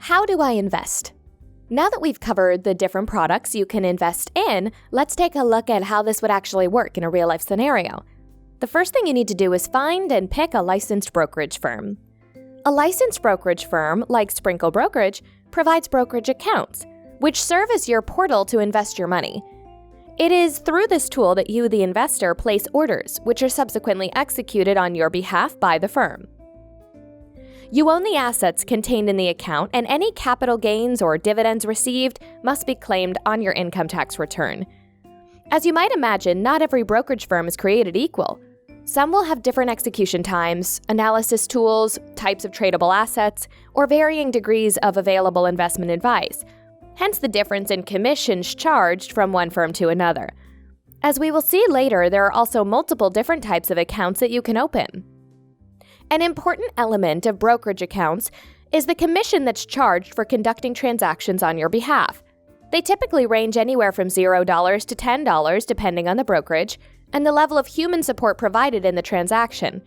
How do I invest? Now that we've covered the different products you can invest in, let's take a look at how this would actually work in a real-life scenario. The first thing you need to do is find and pick a licensed brokerage firm. A licensed brokerage firm, like Sprinkle Brokerage, provides brokerage accounts, which serve as your portal to invest your money. It is through this tool that you, the investor, place orders, which are subsequently executed on your behalf by the firm. You own the assets contained in the account, and any capital gains or dividends received must be claimed on your income tax return. As you might imagine, not every brokerage firm is created equal. Some will have different execution times, analysis tools, types of tradable assets, or varying degrees of available investment advice, hence the difference in commissions charged from one firm to another. As we will see later, there are also multiple different types of accounts that you can open. An important element of brokerage accounts is the commission that's charged for conducting transactions on your behalf. They typically range anywhere from $0 to $10 depending on the brokerage and the level of human support provided in the transaction.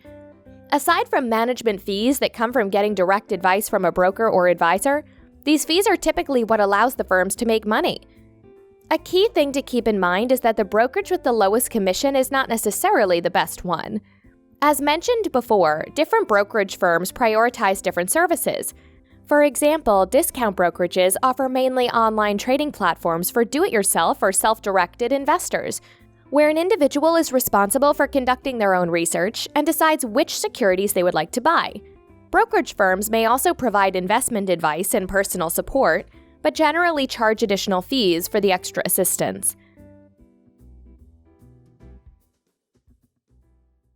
Aside from management fees that come from getting direct advice from a broker or advisor, these fees are typically what allows the firms to make money. A key thing to keep in mind is that the brokerage with the lowest commission is not necessarily the best one. As mentioned before, different brokerage firms prioritize different services. For example, discount brokerages offer mainly online trading platforms for do-it-yourself or self-directed investors, where an individual is responsible for conducting their own research and decides which securities they would like to buy. Brokerage firms may also provide investment advice and personal support, but generally charge additional fees for the extra assistance.